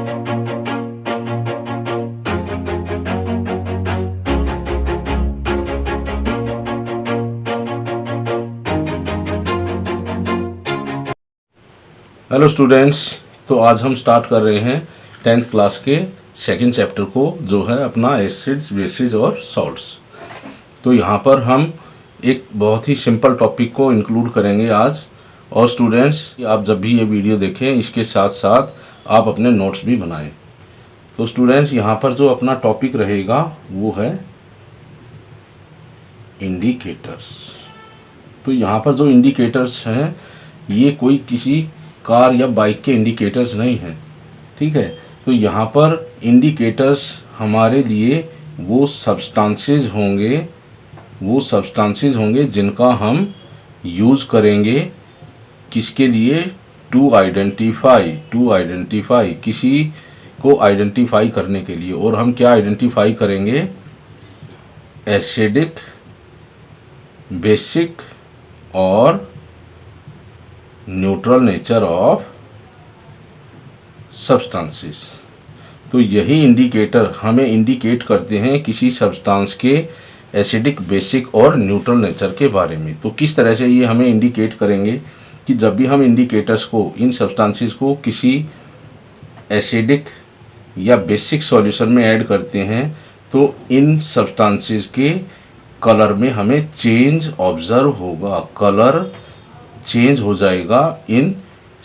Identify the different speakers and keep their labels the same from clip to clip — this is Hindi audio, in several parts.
Speaker 1: हेलो स्टूडेंट्स, तो आज हम स्टार्ट कर रहे हैं 10th क्लास के सेकंड चैप्टर को, जो है अपना एसिड्स, बेसिस और सॉल्ट्स। तो यहाँ पर हम एक बहुत ही सिंपल टॉपिक को इंक्लूड करेंगे आज। और स्टूडेंट्स, आप जब भी ये वीडियो देखें, इसके साथ साथ आप अपने नोट्स भी बनाएं। तो स्टूडेंट्स, यहाँ पर जो अपना टॉपिक रहेगा वो है इंडिकेटर्स। तो यहाँ पर जो इंडिकेटर्स हैं, ये कोई किसी कार या बाइक के इंडिकेटर्स नहीं हैं, ठीक है। तो यहाँ पर इंडिकेटर्स हमारे लिए वो सब्सटेंसेस होंगे जिनका हम यूज़ करेंगे किसके लिए? टू आइडेंटिफाई, किसी को आइडेंटिफाई करने के लिए। और हम क्या आइडेंटिफाई करेंगे? एसिडिक, बेसिक और न्यूट्रल नेचर ऑफ सब्सटेंसेस। तो यही इंडिकेटर हमें इंडिकेट करते हैं किसी सब्सटेंस के एसिडिक, बेसिक और न्यूट्रल नेचर के बारे में। तो किस तरह से ये हमें इंडिकेट करेंगे कि जब भी हम इंडिकेटर्स को, इन सब्सटेंसेस को किसी एसिडिक या बेसिक सॉल्यूशन में ऐड करते हैं, तो इन सब्सटेंसेस के कलर में हमें चेंज ऑब्जर्व होगा, कलर चेंज हो जाएगा इन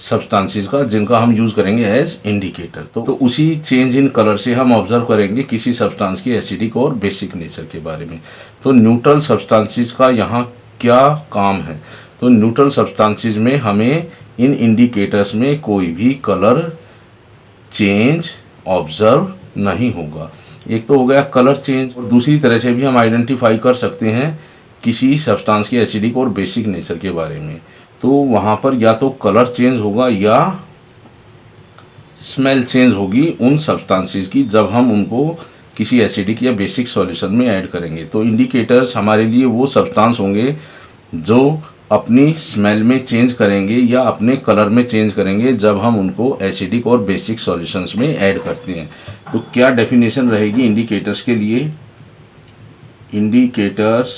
Speaker 1: सब्सटेंसेस का, जिनका हम यूज़ करेंगे एज इंडिकेटर। तो उसी चेंज इन कलर से हम ऑब्जर्व करेंगे किसी सब्सटेंस की एसिडिक और बेसिक नेचर के बारे में। तो न्यूट्रल सब्सटेंसेस का यहाँ क्या काम है? तो न्यूट्रल सब्सटेंसेस में हमें इन इंडिकेटर्स में कोई भी कलर चेंज ऑब्जर्व नहीं होगा। एक तो हो गया कलर चेंज, और दूसरी तरह से भी हम आइडेंटिफाई कर सकते हैं किसी सब्सटेंस की एसिडिक और बेसिक नेचर के बारे में। तो वहाँ पर या तो कलर चेंज होगा या स्मेल चेंज होगी उन सब्सटेंसेस की, जब हम उनको किसी एसिडिक या बेसिक सॉल्यूशन में ऐड करेंगे। तो इंडिकेटर्स हमारे लिए वो सब्सटेंस होंगे जो अपनी स्मेल में चेंज करेंगे या अपने कलर में चेंज करेंगे जब हम उनको एसिडिक और बेसिक सॉल्यूशंस में ऐड करते हैं। तो क्या डेफिनेशन रहेगी इंडिकेटर्स के लिए? इंडिकेटर्स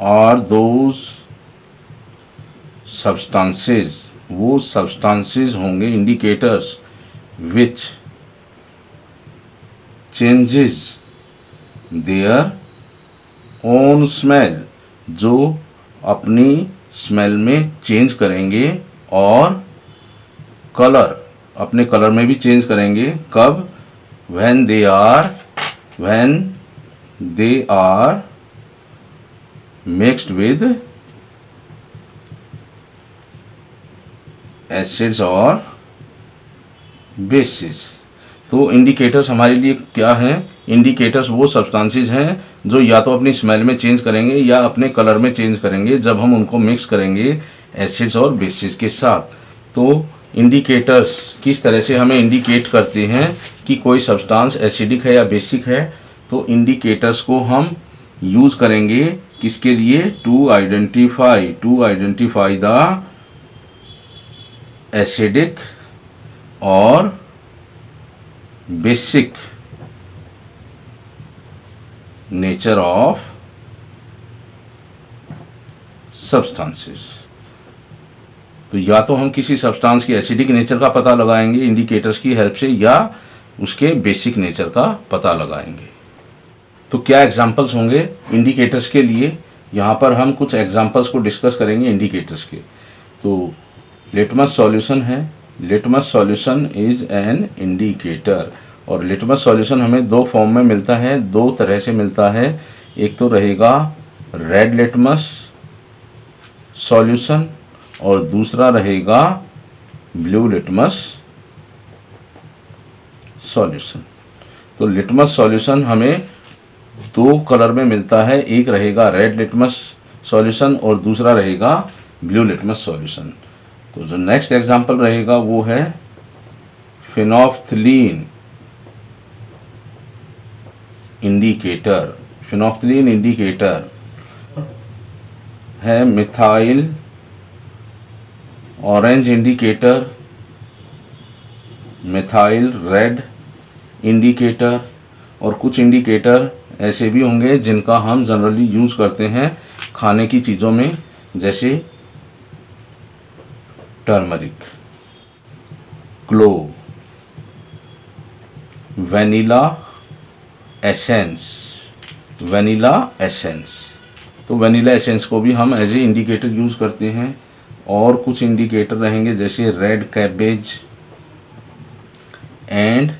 Speaker 1: आर दोज सब्सटेंसेस, वो सब्सटेंसेस होंगे indicators which changes their own smell, जो अपनी स्मेल में चेंज करेंगे और कलर, अपने कलर में भी चेंज करेंगे। कब? When they are mixed with acids और बेसिस। तो इंडिकेटर्स हमारे लिए क्या हैं? इंडिकेटर्स वो सब्सटेंसेस हैं जो या तो अपनी स्मेल में चेंज करेंगे या अपने कलर में चेंज करेंगे जब हम उनको मिक्स करेंगे एसिड्स और बेसिस के साथ। तो इंडिकेटर्स किस तरह से हमें इंडिकेट करते हैं कि कोई सब्सटेंस एसिडिक है या बेसिक है? तो इंडिकेटर्स को हम यूज़ करेंगे किसके लिए? टू आइडेंटिफाई द एसिडिक और बेसिक नेचर ऑफ सब्सटेंसेस। तो या तो हम किसी सब्सटेंस की एसिडिक नेचर का पता लगाएंगे इंडिकेटर्स की हेल्प से, या उसके बेसिक नेचर का पता लगाएंगे। तो क्या एग्जांपल्स होंगे इंडिकेटर्स के लिए? यहाँ पर हम कुछ एग्जांपल्स को डिस्कस करेंगे इंडिकेटर्स के। तो लिटमस सॉल्यूशन है। Litmus solution is an indicator. और लिटमस सॉल्यूशन हमें दो फॉर्म में मिलता है, दो तरह से मिलता है। एक तो रहेगा रेड लिटमस सॉल्यूशन और दूसरा रहेगा ब्लू लिटमस सॉल्यूशन। तो लिटमस सॉल्यूशन हमें दो कलर में मिलता है, एक रहेगा रेड लिटमस सॉल्यूशन और दूसरा रहेगा ब्लू लिटमस सॉल्यूशन। तो जो नेक्स्ट एग्जांपल रहेगा वो है फिनोफ्थलीन इंडिकेटर। फिनोफ्थलीन इंडिकेटर है methyl orange indicator, methyl red indicator, और कुछ इंडिकेटर ऐसे भी होंगे जिनका हम जनरली यूज़ करते हैं खाने की चीज़ों में, जैसे turmeric, clove, vanilla essence, vanilla essence. तो वनीला एसेंस को भी हम एज ए इंडिकेटर यूज़ करते हैं। और कुछ इंडिकेटर रहेंगे जैसे रेड कैबेज एंड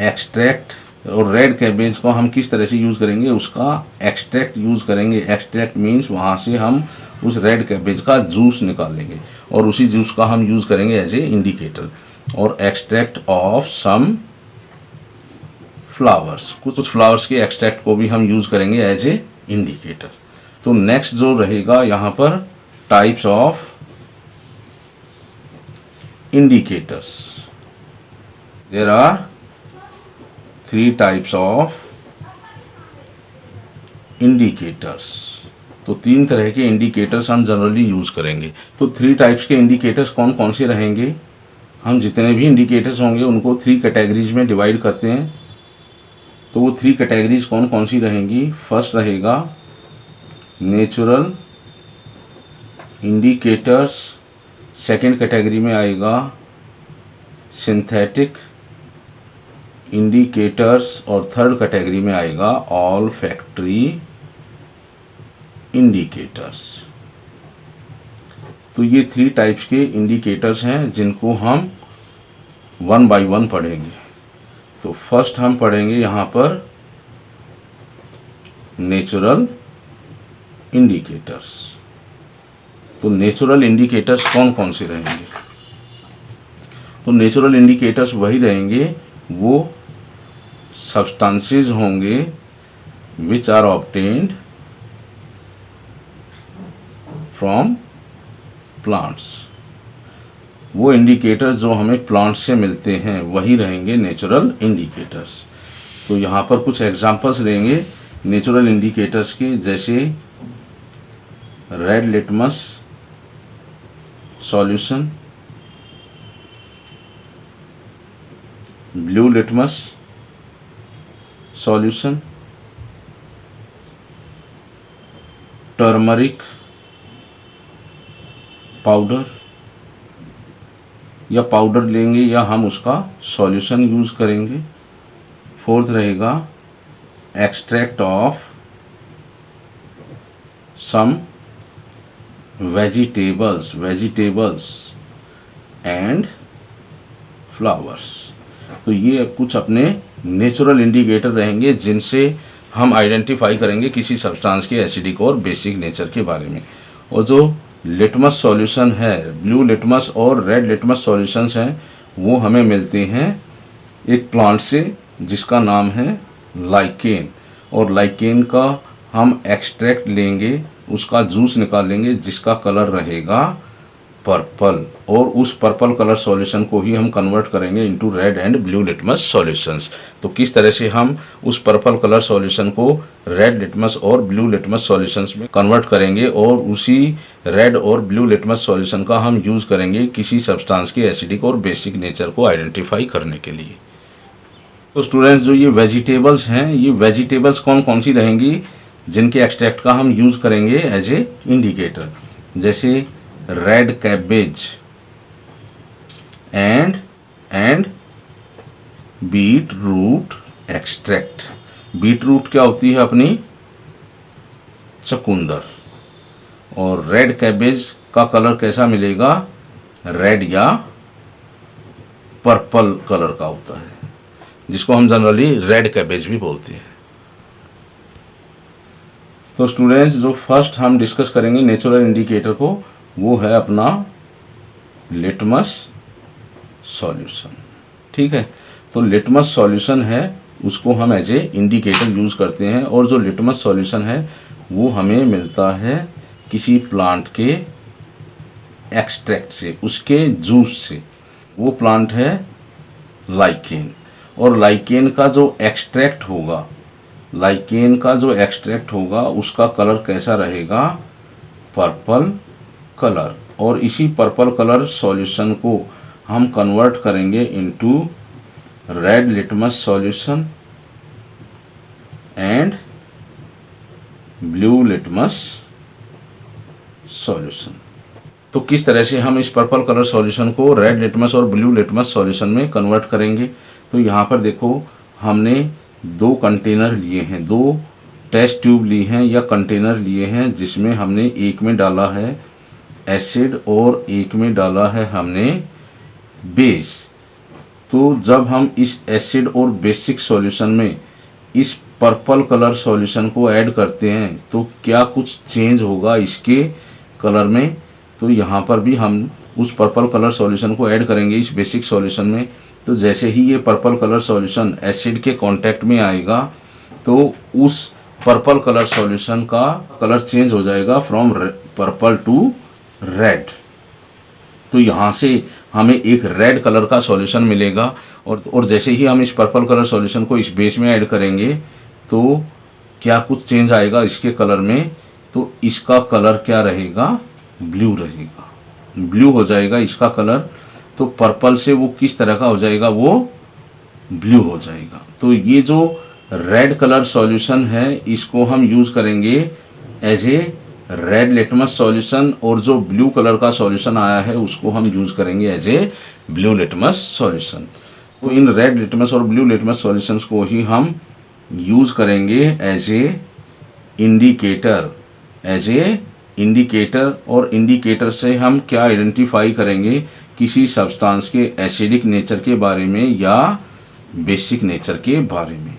Speaker 1: एक्सट्रैक्ट। और रेड कैबेज को हम किस तरह से यूज़ करेंगे, उसका एक्सट्रैक्ट यूज़ करेंगे। एक्सट्रैक्ट मीन्स वहाँ से हम उस रेड कैबेज का जूस निकालेंगे और उसी जूस का हम यूज़ करेंगे एज ए इंडिकेटर। और एक्सट्रैक्ट ऑफ सम फ्लावर्स, कुछ फ्लावर्स के एक्सट्रैक्ट को भी हम यूज़ करेंगे एज ए इंडिकेटर। तो नेक्स्ट जो रहेगा यहाँ पर types of indicators. There are 3 types of indicators. तो 3 तरह के इंडिकेटर्स हम जनरली यूज़ करेंगे। तो 3 टाइप्स के इंडिकेटर्स कौन कौन से रहेंगे, हम जितने भी इंडिकेटर्स होंगे उनको 3 कैटेगरीज में डिवाइड करते हैं। तो वो 3 कैटेगरीज कौन कौन सी रहेंगी, फर्स्ट रहेगा नेचुरल इंडिकेटर्स, सेकेंड कैटेगरी में आएगा सिंथेटिक इंडिकेटर्स और थर्ड कैटेगरी में आएगा ऑल फैक्ट्री इंडिकेटर्स। तो ये 3 टाइप्स के इंडिकेटर्स हैं जिनको हम 1 बाय 1 पढ़ेंगे। तो फर्स्ट हम पढ़ेंगे यहाँ पर नेचुरल इंडिकेटर्स। तो नेचुरल इंडिकेटर्स कौन कौन से रहेंगे, तो नेचुरल इंडिकेटर्स वही रहेंगे, वो सब्सटेंसेस होंगे which are obtained from plants. वो इंडिकेटर्स जो हमें प्लांट्स से मिलते हैं वही रहेंगे नेचुरल इंडिकेटर्स। तो यहाँ पर कुछ एग्जांपल्स रहेंगे नेचुरल इंडिकेटर्स के, जैसे red litmus solution, blue litmus solution, turmeric powder, या पाउडर लेंगे या हम उसका सॉल्यूशन यूज़ करेंगे। फोर्थ रहेगा extract of some vegetables and flowers. तो ये कुछ अपने नेचुरल इंडिकेटर रहेंगे जिनसे हम आइडेंटिफाई करेंगे किसी सब्सटेंस के एसिडिक और बेसिक नेचर के बारे में। और जो लिटमस सॉल्यूशन है, ब्लू लिटमस और रेड लिटमस सॉल्यूशंस हैं, वो हमें मिलते हैं एक प्लांट से जिसका नाम है लाइकेन। और लाइकेन का हम एक्सट्रैक्ट लेंगे, उसका जूस निकालेंगे जिसका कलर रहेगा पर्पल, और उस पर्पल कलर सॉल्यूशन को ही हम कन्वर्ट करेंगे into red and blue litmus solutions. तो किस तरह से हम उस पर्पल कलर सॉल्यूशन को रेड लिटमस और ब्लू लिटमस सॉल्यूशंस में कन्वर्ट करेंगे, और उसी रेड और ब्लू लिटमस सॉल्यूशन का हम यूज़ करेंगे किसी सब्सटेंस के एसिडिक और बेसिक नेचर को आइडेंटिफाई करने के लिए। तो स्टूडेंट्स, जो ये वेजिटेबल्स हैं, ये वेजिटेबल्स कौन कौन सी रहेंगी जिनके एक्सट्रैक्ट का हम यूज़ करेंगे एज ए इंडिकेटर, जैसे red cabbage and beet root extract. Beet root क्या होती है, अपनी चकुंदर। और रेड कैबेज का कलर कैसा मिलेगा, रेड या पर्पल कलर का होता है, जिसको हम जनरली रेड कैबेज भी बोलते हैं। तो स्टूडेंट्स, जो फर्स्ट हम डिस्कस करेंगे नेचुरल इंडिकेटर को, वो है अपना लिटमस सॉल्यूशन। ठीक है, तो लिटमस सॉल्यूशन है, उसको हम एज ए इंडिकेटर यूज़ करते हैं। और जो लिटमस सॉल्यूशन है वो हमें मिलता है किसी प्लांट के एक्सट्रैक्ट से, उसके जूस से। वो प्लांट है लाइकेन। और लाइकेन का जो एक्सट्रैक्ट होगा, उसका कलर कैसा रहेगा, पर्पल कलर। और इसी पर्पल कलर सॉल्यूशन को हम कन्वर्ट करेंगे into red litmus solution and blue litmus solution. तो किस तरह से हम इस पर्पल कलर सॉल्यूशन को रेड लिटमस और ब्लू लिटमस सॉल्यूशन में कन्वर्ट करेंगे। तो यहाँ पर देखो हमने दो कंटेनर लिए हैं, दो टेस्ट ट्यूब ली हैं या कंटेनर लिए हैं, जिसमें हमने एक में डाला है एसिड और एक में डाला है हमने बेस। तो जब हम इस एसिड और बेसिक सॉल्यूशन में इस पर्पल कलर सॉल्यूशन को ऐड करते हैं तो क्या कुछ चेंज होगा इसके कलर में। तो यहाँ पर भी हम उस पर्पल कलर सॉल्यूशन को ऐड करेंगे इस बेसिक सॉल्यूशन में। तो जैसे ही ये पर्पल कलर सॉल्यूशन एसिड के कांटेक्ट में आएगा तो उस पर्पल कलर सॉल्यूशन का कलर चेंज हो जाएगा फ्रॉम पर्पल टू रेड। तो यहाँ से हमें एक रेड कलर का सॉल्यूशन मिलेगा और जैसे ही हम इस पर्पल कलर सॉल्यूशन को इस बेस में ऐड करेंगे तो क्या कुछ चेंज आएगा इसके कलर में। तो इसका कलर क्या रहेगा, ब्लू रहेगा, ब्लू हो जाएगा इसका कलर। तो पर्पल से वो किस तरह का हो जाएगा, वो ब्लू हो जाएगा। तो ये जो रेड कलर सॉल्यूशन है इसको हम यूज़ करेंगे as a red litmus solution और जो ब्लू कलर का सॉल्यूशन आया है उसको हम यूज़ करेंगे as a blue litmus solution. तो इन रेड लिटमस और ब्लू लिटमस सॉल्यूशंस को ही हम यूज़ करेंगे एज ए इंडिकेटर। और इंडिकेटर से हम क्या आइडेंटिफाई करेंगे, किसी सब्सटेंस के एसिडिक नेचर के बारे में या बेसिक नेचर के बारे में।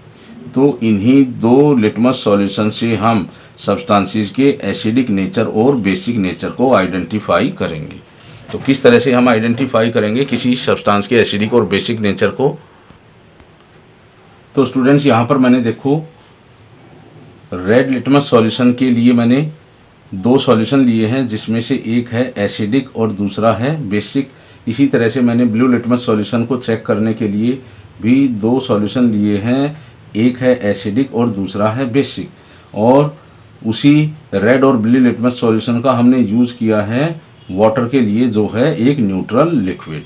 Speaker 1: तो इन्हीं दो लिटमस सॉल्यूशन से हम सब्सटेंसेस के एसिडिक नेचर और बेसिक नेचर को आइडेंटिफाई करेंगे। तो किस तरह से हम आइडेंटिफाई करेंगे किसी सब्सटेंस के एसिडिक और बेसिक नेचर को। तो स्टूडेंट्स यहाँ पर मैंने देखो रेड लिटमस सॉल्यूशन के लिए मैंने दो सॉल्यूशन लिए हैं, जिसमें से एक है एसिडिक और दूसरा है बेसिक। इसी तरह से मैंने ब्लू लिटमस सॉल्यूशन को चेक करने के लिए भी दो सॉल्यूशन लिए हैं, एक है एसिडिक और दूसरा है बेसिक। और उसी रेड और ब्लू लिटमस सॉल्यूशन का हमने यूज़ किया है वाटर के लिए, जो है एक न्यूट्रल लिक्विड।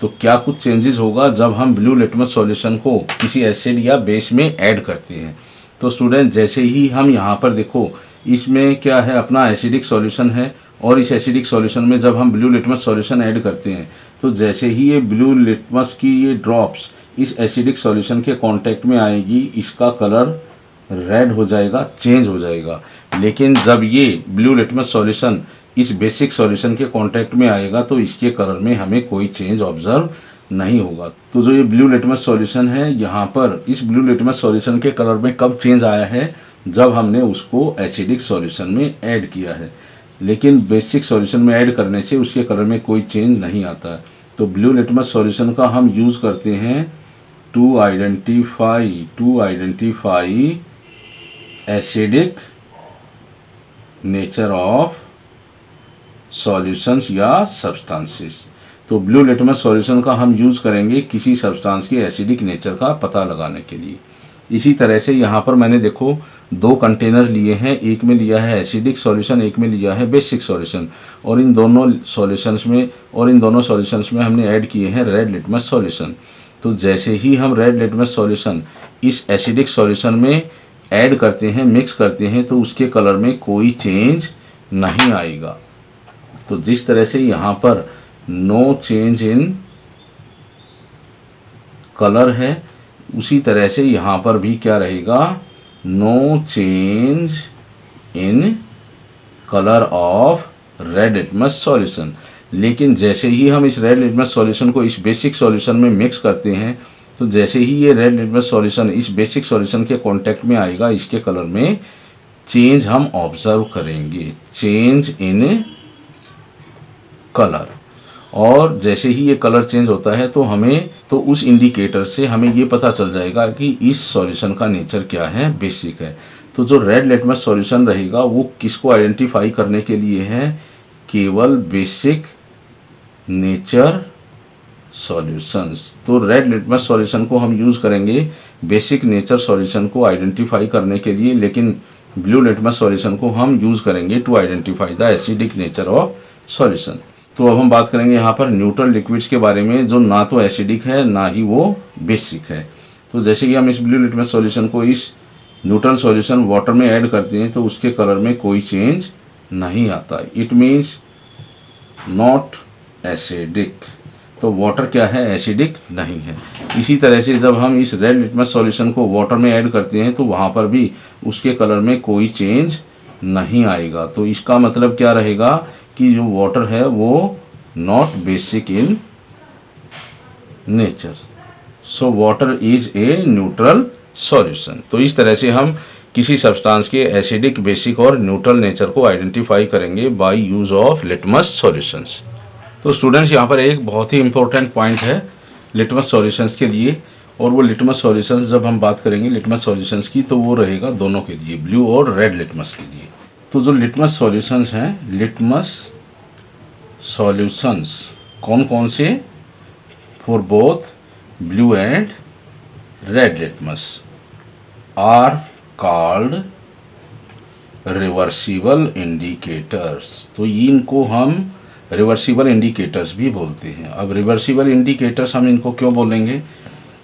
Speaker 1: तो क्या कुछ चेंजेस होगा जब हम ब्लू लिटमस सॉल्यूशन को किसी एसिड या बेस में ऐड करते हैं। तो स्टूडेंट जैसे ही हम यहाँ पर देखो इसमें क्या है, अपना एसिडिक सॉल्यूशन है और इस एसिडिक सॉल्यूशन में जब हम ब्लू लिटमस सॉल्यूशन ऐड करते हैं तो जैसे ही ये ब्लू लिटमस की ये ड्रॉप्स इस एसिडिक सॉल्यूशन के कांटेक्ट में आएगी, इसका कलर रेड हो जाएगा, चेंज हो जाएगा। लेकिन जब ये ब्लू लिटमस सॉल्यूशन इस बेसिक सॉल्यूशन के कांटेक्ट में आएगा तो इसके कलर में हमें कोई चेंज ऑब्जर्व नहीं होगा। तो जो ये ब्लू लिटमस सॉल्यूशन है, यहाँ पर इस ब्लू लिटमस सॉल्यूशन के कलर में कब चेंज आया है, जब हमने उसको एसिडिक सॉल्यूशन में ऐड किया है। लेकिन बेसिक सॉल्यूशन में ऐड करने से उसके कलर में कोई चेंज नहीं आता है। तो ब्लू लिटमस सॉल्यूशन का हम यूज़ करते हैं to identify acidic nature of solutions या सब्सटेंसेस। तो ब्लू लिटमस सॉल्यूशन का हम यूज़ करेंगे किसी सब्सटेंस के एसिडिक नेचर का पता लगाने के लिए। इसी तरह से यहाँ पर मैंने देखो दो कंटेनर लिए हैं, एक में लिया है एसिडिक सॉल्यूशन, एक में लिया है बेसिक सॉल्यूशन। और इन दोनों सॉल्यूशंस में हमने ऐड किए हैं रेड लिटमस सॉल्यूशन। तो जैसे ही हम रेड लिटमस सॉल्यूशन इस एसिडिक सॉल्यूशन में ऐड करते हैं, मिक्स करते हैं, तो उसके कलर में कोई चेंज नहीं आएगा। तो जिस तरह से यहाँ पर नो चेंज इन कलर है, उसी तरह से यहाँ पर भी क्या रहेगा, no change in colour of red litmus solution. लेकिन जैसे ही हम इस रेड लिटमस सॉल्यूशन को इस बेसिक सॉल्यूशन में मिक्स करते हैं तो जैसे ही ये रेड लिटमस सॉल्यूशन इस बेसिक सॉल्यूशन के कांटेक्ट में आएगा, इसके कलर में चेंज हम ऑब्जर्व करेंगे, चेंज इन कलर। और जैसे ही ये कलर चेंज होता है तो उस इंडिकेटर से हमें ये पता चल जाएगा कि इस सॉल्यूशन का नेचर क्या है, बेसिक है। तो जो रेड लिटमस सॉल्यूशन रहेगा वो किसको आइडेंटिफाई करने के लिए है, केवल बेसिक नेचर सॉल्यूशंस। तो रेड लिटमस सॉल्यूशन को हम यूज़ करेंगे बेसिक नेचर सॉल्यूशन को आइडेंटिफाई करने के लिए, लेकिन ब्लू लिटमस सॉल्यूशन को हम यूज़ करेंगे to identify the acidic nature of solution. तो अब हम बात करेंगे यहाँ पर न्यूट्रल लिक्विड्स के बारे में, जो ना तो एसिडिक है ना ही वो बेसिक है। तो जैसे कि हम इस ब्लू लिटमस सॉल्यूशन को इस न्यूट्रल सॉल्यूशन वाटर में ऐड करते हैं तो उसके कलर में कोई चेंज नहीं आता। It means not acidic. तो वाटर क्या है, एसिडिक नहीं है। इसी तरह से जब हम इस रेड लिटमस सॉल्यूशन को वाटर में ऐड करते हैं तो वहाँ पर भी उसके कलर में कोई चेंज नहीं आएगा। तो इसका मतलब क्या रहेगा कि जो वाटर है वो not basic in nature, so water is a neutral solution. तो इस तरह से हम किसी सब्सटेंस के एसिडिक, बेसिक और न्यूट्रल नेचर को आइडेंटिफाई करेंगे by use of litmus solutions. तो स्टूडेंट्स यहाँ पर एक बहुत ही इंपॉर्टेंट पॉइंट है लिटमस सॉल्यूशंस के लिए, और वो लिटमस सॉल्यूशंस जब हम बात करेंगे लिटमस सॉल्यूशंस की तो वो रहेगा दोनों के लिए, ब्लू और रेड लिटमस के लिए। तो जो लिटमस सॉल्यूशंस हैं, लिटमस सॉल्यूशंस कौन कौन से, for both blue and red litmus are called reversible indicators. तो इनको हम रिवर्सिबल इंडिकेटर्स भी बोलते हैं। अब रिवर्सिबल इंडिकेटर्स हम इनको क्यों बोलेंगे,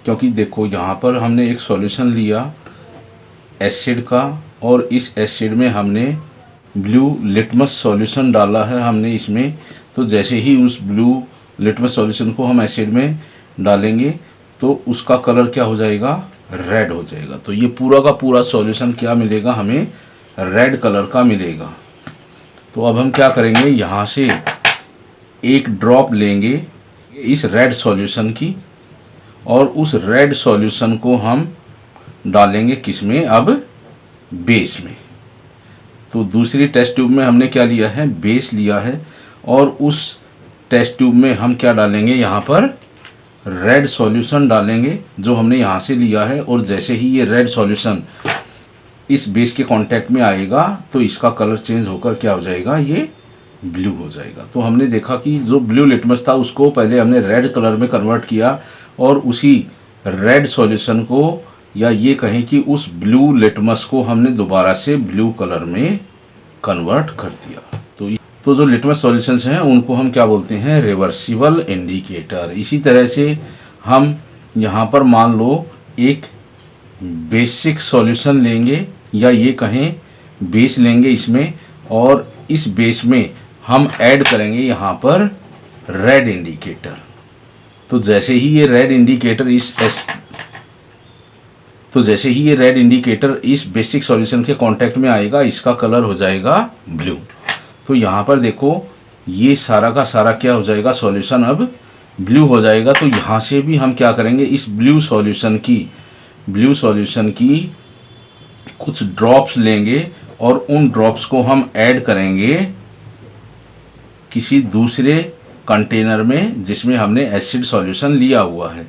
Speaker 1: क्योंकि देखो यहाँ पर हमने एक सॉल्यूशन लिया एसिड का, और इस एसिड में हमने ब्लू लिटमस सॉल्यूशन डाला है हमने इसमें। तो जैसे ही उस ब्लू लिटमस सॉल्यूशन को हम एसिड में डालेंगे तो उसका कलर क्या हो जाएगा, रेड हो जाएगा। तो ये पूरा का पूरा सॉल्यूशन क्या मिलेगा, हमें रेड कलर का मिलेगा। तो अब हम क्या करेंगे, यहाँ से एक ड्रॉप लेंगे इस रेड सॉल्यूशन की, और उस रेड सॉल्यूशन को हम डालेंगे किसमें, अब बेस में। तो दूसरी टेस्ट ट्यूब में हमने क्या लिया है, बेस लिया है, और उस टेस्ट ट्यूब में हम क्या डालेंगे, यहाँ पर रेड सॉल्यूशन डालेंगे जो हमने यहाँ से लिया है। और जैसे ही ये रेड सॉल्यूशन इस बेस के कांटेक्ट में आएगा तो इसका कलर चेंज होकर क्या हो जाएगा, ये ब्लू हो जाएगा। तो हमने देखा कि जो ब्लू लिटमस था उसको पहले हमने रेड कलर में कन्वर्ट किया, और उसी रेड सॉल्यूशन को, या ये कहें कि उस ब्लू लिटमस को हमने दोबारा से ब्लू कलर में कन्वर्ट कर दिया। तो जो लिटमस सॉल्यूशंस हैं उनको हम क्या बोलते हैं, रिवर्सिबल इंडिकेटर। इसी तरह से हम यहाँ पर मान लो एक बेसिक सॉल्यूशन लेंगे, या ये कहें बेस लेंगे इसमें, और इस बेस में हम ऐड करेंगे यहाँ पर रेड इंडिकेटर। तो जैसे ही ये रेड इंडिकेटर इस बेसिक सॉल्यूशन के कांटेक्ट में आएगा, इसका कलर हो जाएगा ब्लू। तो यहाँ पर देखो ये सारा का सारा क्या हो जाएगा, सॉल्यूशन अब ब्लू हो जाएगा। तो यहाँ से भी हम क्या करेंगे, इस ब्लू सॉल्यूशन की कुछ ड्रॉप्स लेंगे, और उन ड्रॉप्स को हम ऐड करेंगे किसी दूसरे कंटेनर में जिसमें हमने एसिड सॉल्यूशन लिया हुआ है।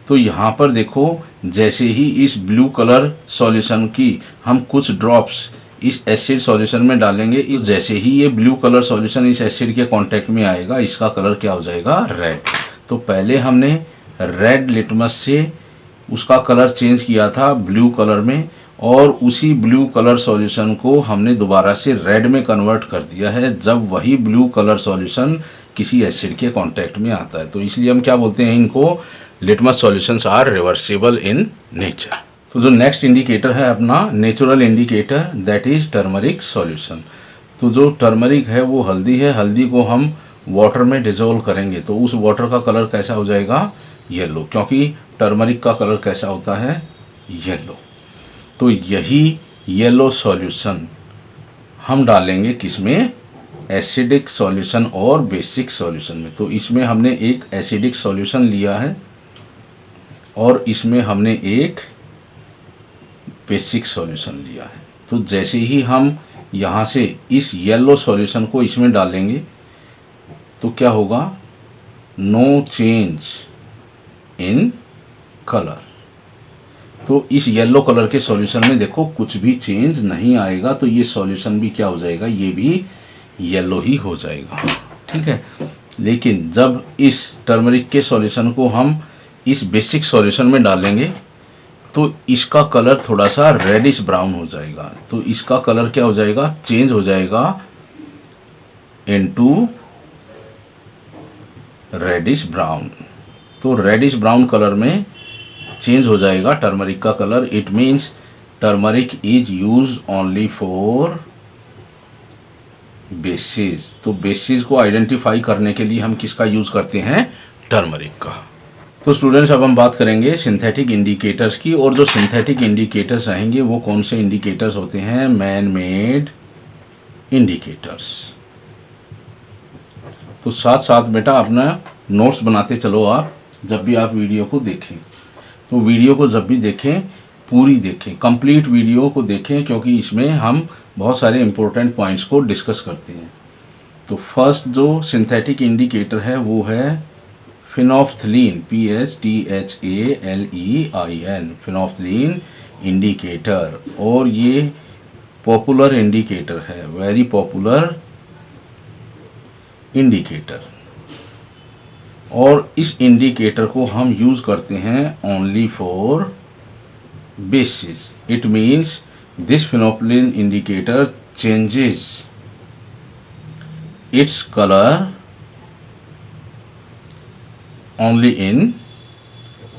Speaker 1: तो यहाँ पर देखो जैसे ही इस ब्लू कलर सॉल्यूशन की हम कुछ ड्रॉप्स इस एसिड सॉल्यूशन में डालेंगे, इस जैसे ही ये ब्लू कलर सॉल्यूशन इस एसिड के कांटेक्ट में आएगा, इसका कलर क्या हो जाएगा, रेड। तो पहले हमने रेड लिटमस से उसका कलर चेंज किया था ब्लू कलर में, और उसी ब्लू कलर सॉल्यूशन को हमने दोबारा से रेड में कन्वर्ट कर दिया है जब वही ब्लू कलर सॉल्यूशन किसी एसिड के कांटेक्ट में आता है। तो इसलिए हम क्या बोलते हैं, इनको litmus solutions are reversible in nature. तो जो नेक्स्ट इंडिकेटर है अपना natural indicator, that is turmeric solution. तो जो टर्मरिक है वो हल्दी है, हल्दी को हम वाटर में डिजोल्व करेंगे तो उस वाटर का कलर कैसा हो जाएगा, येलो, क्योंकि टर्मरिक का कलर कैसा होता है, येलो। तो यही येलो सॉल्यूशन हम डालेंगे किसमें, एसिडिक सॉल्यूशन और बेसिक सॉल्यूशन में। तो इसमें हमने एक एसिडिक सॉल्यूशन लिया है और इसमें हमने एक बेसिक सॉल्यूशन लिया है। तो जैसे ही हम यहाँ से इस येलो सॉल्यूशन को इसमें डालेंगे तो क्या होगा, नो चेंज इन कलर। तो इस येलो कलर के सॉल्यूशन में देखो कुछ भी चेंज नहीं आएगा, तो ये सॉल्यूशन भी क्या हो जाएगा, ये भी येलो ही हो जाएगा, ठीक है। लेकिन जब इस टर्मरिक के सॉल्यूशन को हम इस बेसिक सॉल्यूशन में डालेंगे तो इसका कलर थोड़ा सा रेडिश ब्राउन हो जाएगा। तो इसका कलर क्या हो जाएगा, चेंज हो जाएगा इनटू रेडिश ब्राउन। तो रेडिश ब्राउन कलर में चेंज हो जाएगा टर्मरिक का colour. It means turmeric is use only for bases. तो बेसिस को आइडेंटिफाई करने के लिए हम किसका यूज करते हैं? टर्मरिक का। तो स्टूडेंट्स अब हम बात करेंगे सिंथेटिक इंडिकेटर्स की, और जो सिंथेटिक इंडिकेटर्स रहेंगे वो कौन से इंडिकेटर्स होते हैं? Man made indicators. तो साथ साथ बेटा अपना नोट्स बनाते चलो आप, जब भी आप वीडियो को देखें। तो वीडियो को जब भी देखें पूरी देखें, कंप्लीट वीडियो को देखें, क्योंकि इसमें हम बहुत सारे इंपॉर्टेंट पॉइंट्स को डिस्कस करते हैं। तो फर्स्ट जो सिंथेटिक इंडिकेटर है वो है फिनोफ्थलीन, PHTHALEIN, फिनोफ्थलीन इंडिकेटर। और ये पॉपुलर इंडिकेटर है, वेरी पॉपुलर इंडिकेटर। और इस इंडिकेटर को हम यूज करते हैं only for basis. It means this phenolphthalein indicator changes its colour only in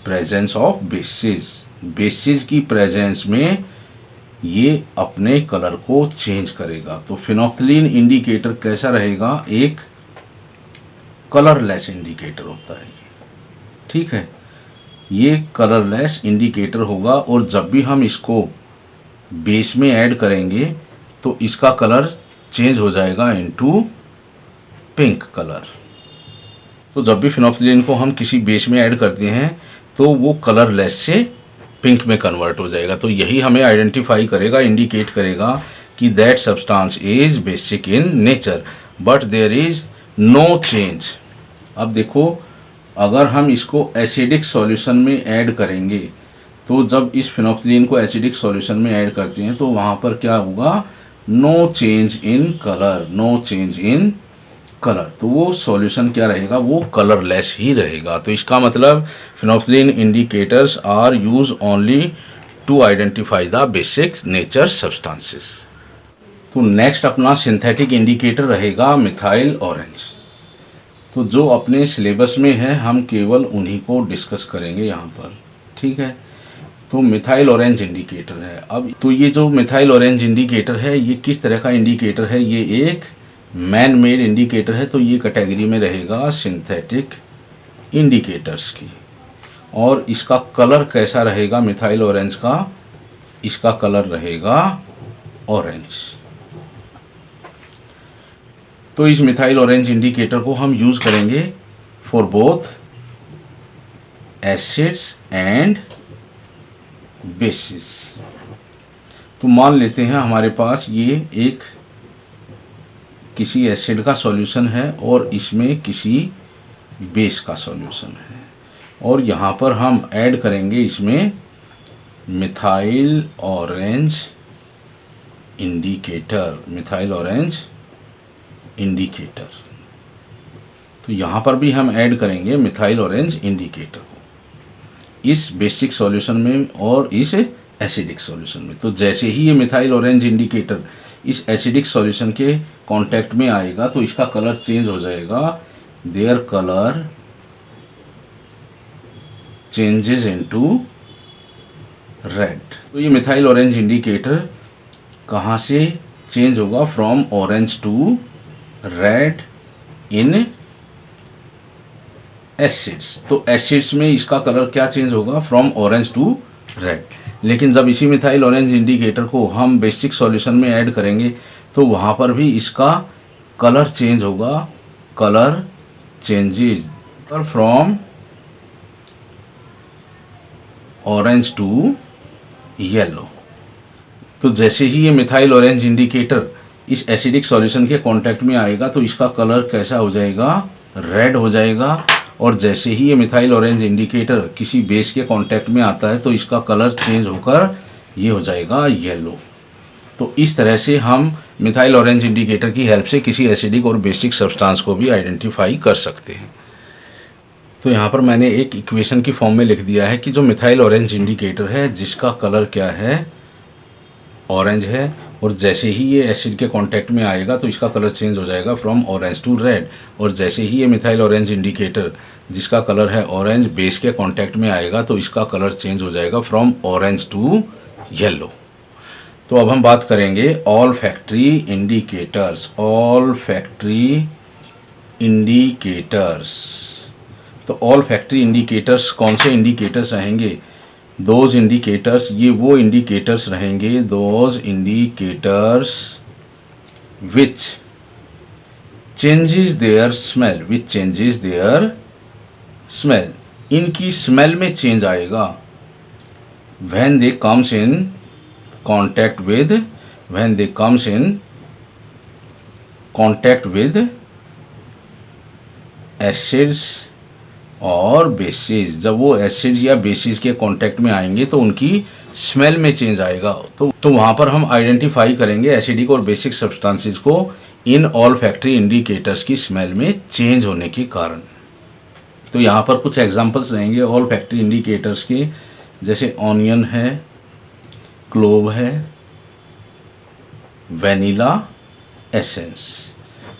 Speaker 1: presence of basis. Basis की प्रेजेंस में ये अपने कलर को चेंज करेगा। तो फिनोफ्थलीन इंडिकेटर कैसा रहेगा? एक कलरलेस इंडिकेटर होता है ये, ठीक है। ये कलरलेस इंडिकेटर होगा, और जब भी हम इसको बेस में ऐड करेंगे तो इसका कलर चेंज हो जाएगा इनटू पिंक कलर। तो जब भी फिनोफ्थलीन को हम किसी बेस में ऐड करते हैं तो वो कलरलेस से पिंक में कन्वर्ट हो जाएगा। तो यही हमें आइडेंटिफाई करेगा, इंडिकेट करेगा कि that substance is basic in nature but there is no change. अब देखो, अगर हम इसको एसिडिक सॉल्यूशन में ऐड करेंगे, तो जब इस फिनोफ्थलीन को एसिडिक सॉल्यूशन में ऐड करते हैं तो वहाँ पर क्या होगा? No change in colour, no change in colour. तो वो सॉल्यूशन क्या रहेगा? वो कलरलेस ही रहेगा। तो इसका मतलब phenolphthalein indicators are use only to identify the basic nature substances. तो नेक्स्ट अपना सिंथेटिक इंडिकेटर रहेगा मिथाइल ऑरेंज। तो जो अपने सिलेबस में है हम केवल उन्हीं को डिस्कस करेंगे यहाँ पर, ठीक है। तो मिथाइल ऑरेंज इंडिकेटर है। अब तो ये जो मिथाइल ऑरेंज इंडिकेटर है ये किस तरह का इंडिकेटर है? ये एक मैन मेड इंडिकेटर है। तो ये कैटेगरी में रहेगा सिंथेटिक इंडिकेटर्स की। और इसका कलर कैसा रहेगा मिथाइल ऑरेंज का? इसका कलर रहेगा ऑरेंज। तो इस मिथाइल ऑरेंज इंडिकेटर को हम यूज करेंगे for both acids and bases. तो मान लेते हैं हमारे पास ये एक किसी एसिड का सॉल्यूशन है और इसमें किसी बेस का सॉल्यूशन है, और यहाँ पर हम ऐड करेंगे इसमें methyl orange indicator, methyl orange indicator. तो यहाँ पर भी हम ऐड करेंगे मिथाइल ऑरेंज इंडिकेटर को इस बेसिक सॉल्यूशन में और इस एसिडिक सॉल्यूशन में। तो जैसे ही ये मिथाइल ऑरेंज इंडिकेटर इस एसिडिक सॉल्यूशन के कांटेक्ट में आएगा तो इसका कलर चेंज हो जाएगा। Their colour changes into red. तो ये मिथाइल ऑरेंज इंडिकेटर कहाँ से चेंज होगा? From orange to red in acids. तो एसिड्स में इसका कलर क्या चेंज होगा? From orange to red. लेकिन जब इसी मिथाइल ऑरेंज इंडिकेटर को हम बेसिक सॉल्यूशन में ऐड करेंगे तो वहाँ पर भी इसका कलर चेंज होगा। Colour changes from orange to yellow. तो जैसे ही ये मिथाइल ऑरेंज इंडिकेटर इस एसिडिक सॉल्यूशन के कांटेक्ट में आएगा तो इसका कलर कैसा हो जाएगा? रेड हो जाएगा। और जैसे ही ये मिथाइल ऑरेंज इंडिकेटर किसी बेस के कांटेक्ट में आता है तो इसका कलर चेंज होकर ये हो जाएगा येलो। तो इस तरह से हम मिथाइल ऑरेंज इंडिकेटर की हेल्प से किसी एसिडिक और बेसिक सब्सटेंस को भी आइडेंटिफाई कर सकते हैं। तो यहाँ पर मैंने एक इक्वेशन की फॉर्म में लिख दिया है कि जो मिथाइल ऑरेंज इंडिकेटर है जिसका कलर क्या है? ऑरेंज है, और जैसे ही ये एसिड के कांटेक्ट में आएगा तो इसका कलर चेंज हो जाएगा फ्रॉम ऑरेंज टू रेड। और जैसे ही ये मिथाइल ऑरेंज इंडिकेटर जिसका कलर है ऑरेंज बेस के कांटेक्ट में आएगा तो इसका कलर चेंज हो जाएगा फ्रॉम ऑरेंज टू येलो। तो अब हम बात करेंगे all factory indicators. All factory indicators, तो ऑल फैक्ट्री इंडिकेटर्स कौन से इंडिकेटर्स रहेंगे? दोज इंडिकेटर्स, ये वो इंडिकेटर्स रहेंगे, those indicators which changes their smell, which changes their smell, इनकी स्मेल में चेंज आएगा when they comes in contact with, when they comes in contact with acids और बेसिस। जब वो एसिड या बेसिस के कांटेक्ट में आएंगे तो उनकी स्मेल में चेंज आएगा। तो वहाँ पर हम आइडेंटिफाई करेंगे एसिडिक और बेसिक सब्सटेंसेस को इन ऑल फैक्ट्री इंडिकेटर्स की स्मेल में चेंज होने के कारण। तो यहाँ पर कुछ एग्जांपल्स रहेंगे ऑल फैक्ट्री इंडिकेटर्स के, जैसे ऑनियन है, क्लोव है, वैनिला एसेंस।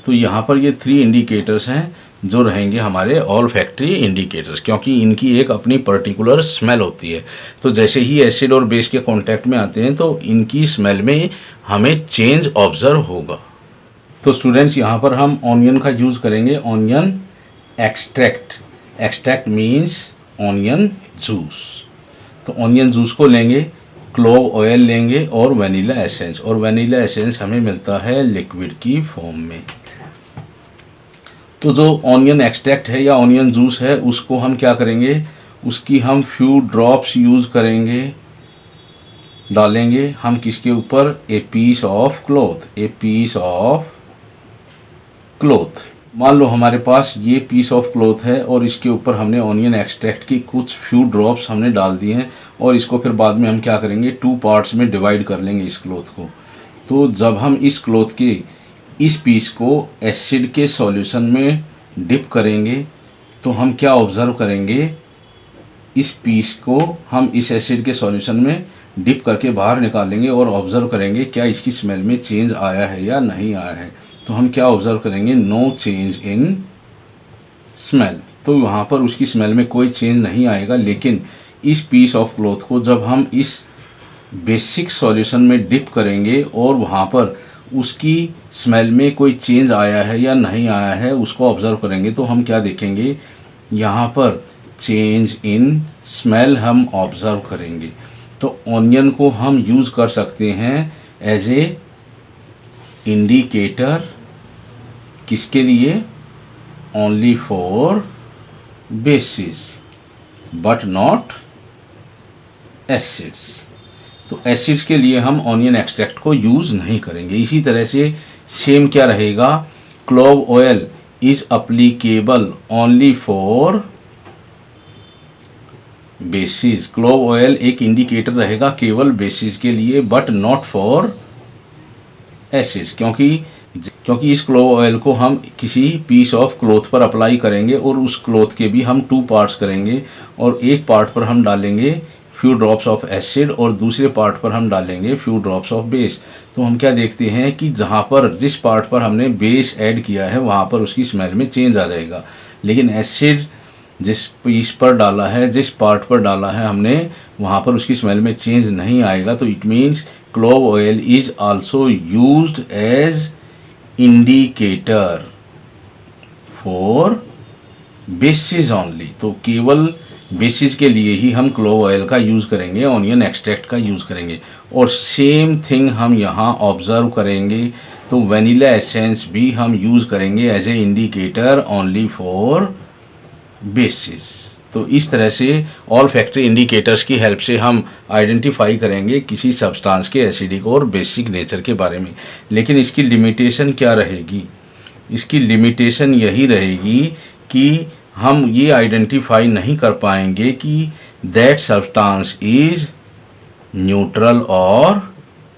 Speaker 1: तो यहाँ पर ये 3 इंडिकेटर्स हैं जो रहेंगे हमारे ऑल फैक्ट्री इंडिकेटर्स, क्योंकि इनकी एक अपनी पर्टिकुलर स्मेल होती है। तो जैसे ही एसिड और बेस के कांटेक्ट में आते हैं तो इनकी स्मेल में हमें चेंज ऑब्जर्व होगा। तो स्टूडेंट्स यहाँ पर हम ऑनियन का यूज़ करेंगे, onion extract. Extract means onion juice. तो ऑनियन जूस को लेंगे, क्लोव ऑयल लेंगे और वनीला एसेंस, और वनीला एसेंस हमें मिलता है लिक्विड की फॉर्म में। तो जो ऑनियन एक्सट्रैक्ट है या ऑनियन जूस है उसको हम क्या करेंगे, उसकी हम फ्यू ड्रॉप्स यूज़ करेंगे, डालेंगे हम किसके ऊपर, a piece of cloth, a piece of cloth. मान लो हमारे पास ये पीस ऑफ क्लॉथ है और इसके ऊपर हमने ऑनियन एक्सट्रैक्ट की कुछ फ्यू ड्रॉप्स हमने डाल दिए हैं, और इसको फिर बाद में हम क्या करेंगे, 2 पार्ट्स में डिवाइड कर लेंगे इस क्लॉथ को। तो जब हम इस क्लॉथ के इस पीस को एसिड के सॉल्यूशन में डिप करेंगे तो हम क्या ऑब्ज़र्व करेंगे, इस पीस को हम इस एसिड के सॉल्यूशन में डिप करके बाहर निकालेंगे और ऑब्ज़र्व करेंगे क्या इसकी स्मेल में चेंज आया है या नहीं आया है। तो हम क्या ऑब्ज़र्व करेंगे, नो चेंज इन स्मेल। तो वहाँ पर उसकी स्मेल में कोई चेंज नहीं आएगा, लेकिन इस पीस ऑफ क्लॉथ को जब हम इस बेसिक सॉल्यूशन में डिप करेंगे और वहाँ पर उसकी स्मेल में कोई चेंज आया है या नहीं आया है उसको ऑब्ज़र्व करेंगे, तो हम क्या देखेंगे, यहाँ पर चेंज इन स्मेल हम ऑब्ज़र्व करेंगे। तो ऑनियन को हम यूज़ कर सकते हैं एज ए इंडिकेटर, किसके लिए, only for basis but not acids. तो एसिड्स के लिए हम ऑनियन एक्सट्रैक्ट को यूज़ नहीं करेंगे। इसी तरह से सेम क्या रहेगा, clove oil is applicable only for basis. Clove oil एक इंडिकेटर रहेगा केवल बेसिस के लिए बट नॉट फॉर एसिड्स, क्योंकि इस क्लोव ऑयल को हम किसी पीस ऑफ क्लॉथ पर अप्लाई करेंगे और उस क्लॉथ के भी हम 2 पार्ट्स करेंगे, और एक पार्ट पर हम डालेंगे फ्यू ड्रॉप्स ऑफ एसिड और दूसरे पार्ट पर हम डालेंगे फ्यू ड्रॉप्स ऑफ बेस। तो हम क्या देखते हैं कि जहाँ पर जिस पार्ट पर हमने बेस ऐड किया है वहाँ पर उसकी स्मेल में चेंज आ जाएगा, लेकिन एसिड जिस पीस पर डाला है, जिस पार्ट पर डाला है हमने, वहाँ पर उसकी स्मेल में चेंज नहीं आएगा। तो it means clove oil is also used as indicator for bases only. तो केवल बेसिस के लिए ही हम क्लोव ऑयल का यूज़ करेंगे, ऑनियन एक्सट्रैक्ट का यूज़ करेंगे। और सेम थिंग हम यहाँ ऑब्ज़र्व करेंगे, तो वनीला एसेंस भी हम यूज़ करेंगे as a indicator only for bases. तो इस तरह से ऑल फैक्ट्री इंडिकेटर्स की हेल्प से हम आइडेंटिफाई करेंगे किसी सब्सटेंस के एसिडिक और बेसिक नेचर के बारे में। लेकिन इसकी लिमिटेशन क्या रहेगी, इसकी लिमिटेशन यही रहेगी कि हम ये आइडेंटिफाई नहीं कर पाएंगे कि दैट सब्सटेंस इज न्यूट्रल और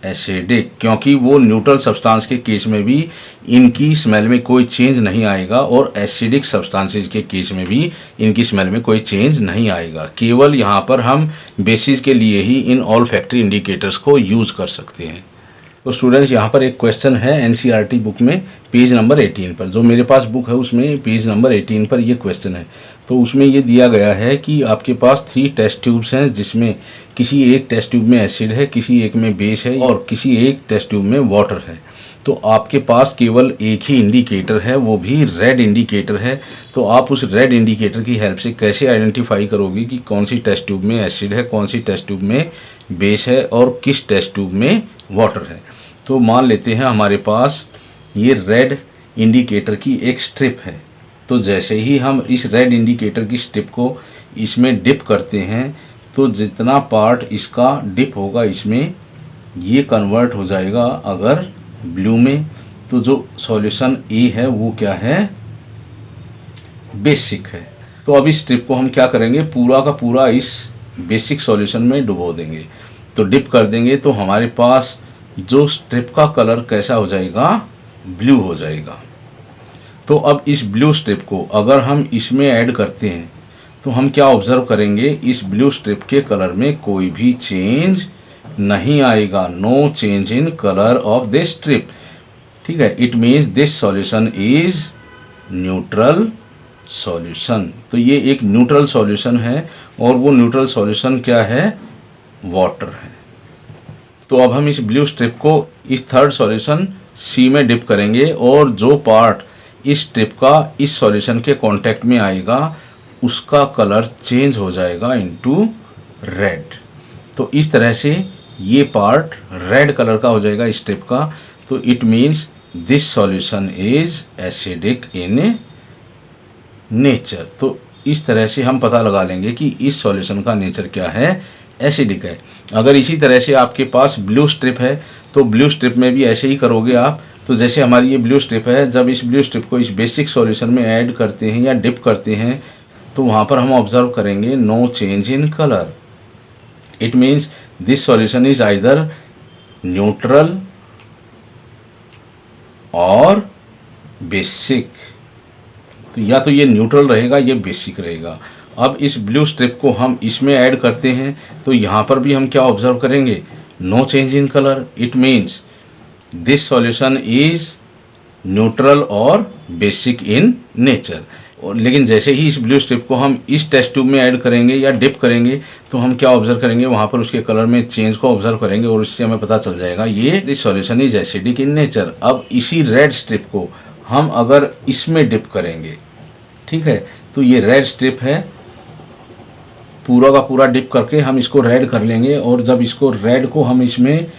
Speaker 1: एसिडिक, क्योंकि वो न्यूट्रल सब्सटेंस के केस में भी इनकी स्मेल में कोई चेंज नहीं आएगा और एसिडिक सब्सटेंसेस के केस में भी इनकी स्मेल में कोई चेंज नहीं आएगा। केवल यहाँ पर हम बेसिस के लिए ही इन ऑल फैक्ट्री इंडिकेटर्स को यूज़ कर सकते हैं। तो स्टूडेंट्स, यहाँ पर एक क्वेश्चन है एनसीईआरटी बुक में पेज नंबर 18 पर, जो मेरे पास बुक है उसमें पेज नंबर 18 पर ये क्वेश्चन है। तो उसमें ये दिया गया है कि आपके पास 3 टेस्ट ट्यूब्स हैं, जिसमें किसी एक टेस्ट ट्यूब में एसिड है, किसी एक में बेस है और किसी एक टेस्ट ट्यूब में वाटर है। तो आपके पास केवल एक ही इंडिकेटर है, वो भी रेड इंडिकेटर है। तो आप उस रेड इंडिकेटर की हेल्प से कैसे आइडेंटिफाई करोगे कि कौन सी टेस्ट ट्यूब में एसिड है, कौन सी टेस्ट ट्यूब में बेस है और किस टेस्ट ट्यूब में वाटर है। तो मान लेते हैं हमारे पास ये रेड इंडिकेटर की एक स्ट्रिप है। तो जैसे ही हम इस रेड इंडिकेटर की स्ट्रिप को इसमें डिप करते हैं तो जितना पार्ट इसका डिप होगा इसमें, ये कन्वर्ट हो जाएगा अगर ब्लू में, तो जो सॉल्यूशन ए है वो क्या है, बेसिक है। तो अब इस स्ट्रिप को हम क्या करेंगे, पूरा का पूरा इस बेसिक सॉल्यूशन में डुबो देंगे। तो डिप कर देंगे तो हमारे पास जो स्ट्रिप का कलर कैसा हो जाएगा, ब्लू हो जाएगा। तो अब इस ब्लू स्ट्रिप को अगर हम इसमें ऐड करते हैं तो हम क्या ऑब्जर्व करेंगे, इस ब्लू स्ट्रिप के कलर में कोई भी चेंज नहीं आएगा, no change in colour of this strip. ठीक है, it means this solution is neutral solution. तो ये एक न्यूट्रल सॉल्यूशन है और वो न्यूट्रल सॉल्यूशन क्या है, वाटर है। तो अब हम इस ब्लू स्ट्रिप को इस थर्ड सॉल्यूशन सी में डिप करेंगे और जो पार्ट इस स्ट्रिप का इस सॉल्यूशन के कांटेक्ट में आएगा उसका कलर चेंज हो जाएगा इनटू रेड। तो इस तरह से ये पार्ट रेड कलर का हो जाएगा इस स्ट्रिप का। तो it means this solution is acidic in nature. तो इस तरह से हम पता लगा लेंगे कि इस सॉल्यूशन का नेचर क्या है, एसिडिक है। अगर इसी तरह से आपके पास ब्लू स्ट्रिप है तो ब्लू स्ट्रिप में भी ऐसे ही करोगे आप। तो जैसे हमारी ये ब्लू स्ट्रिप है, जब इस ब्लू स्ट्रिप को इस बेसिक सॉल्यूशन में ऐड करते हैं या डिप करते हैं तो वहाँ पर हम ऑब्जर्व करेंगे no change in colour. It means this solution is either neutral और बेसिक। तो या तो ये न्यूट्रल रहेगा, ये बेसिक रहेगा। अब इस ब्लू स्ट्रिप को हम इसमें ऐड करते हैं तो यहाँ पर भी हम क्या ऑब्जर्व करेंगे, no change in colour. It means this solution is neutral और बेसिक इन नेचर। लेकिन जैसे ही इस ब्लू स्ट्रिप को हम इस टेस्ट ट्यूब में ऐड करेंगे या डिप करेंगे तो हम क्या ऑब्जर्व करेंगे, वहाँ पर उसके कलर में चेंज को ऑब्जर्व करेंगे और इससे हमें पता चल जाएगा ये this solution is acidic in nature. अब इसी रेड स्ट्रिप को हम अगर इसमें डिप करेंगे, ठीक है, तो ये रेड स्ट्रिप है, पूरा का पूरा डिप करके हम इसको रेड कर लेंगे और जब इसको रेड को हम इसमें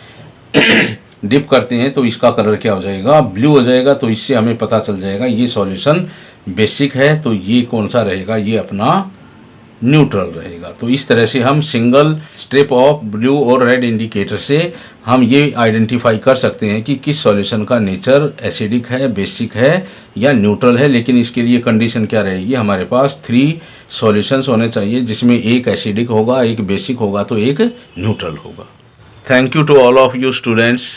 Speaker 1: डिप करते हैं तो इसका कलर क्या हो जाएगा, ब्लू हो जाएगा। तो इससे हमें पता चल जाएगा ये सॉल्यूशन बेसिक है। तो ये कौन सा रहेगा, ये अपना न्यूट्रल रहेगा। तो इस तरह से हम सिंगल स्ट्रिप ऑफ ब्लू और रेड इंडिकेटर से हम ये आइडेंटिफाई कर सकते हैं कि किस सॉल्यूशन का नेचर एसिडिक है, बेसिक है या न्यूट्रल है। लेकिन इसके लिए कंडीशन क्या रहेगी, हमारे पास 3 सॉल्यूशंस होने चाहिए, जिसमें एक एसिडिक होगा, एक बेसिक होगा तो एक न्यूट्रल होगा। Thank you to all of you students.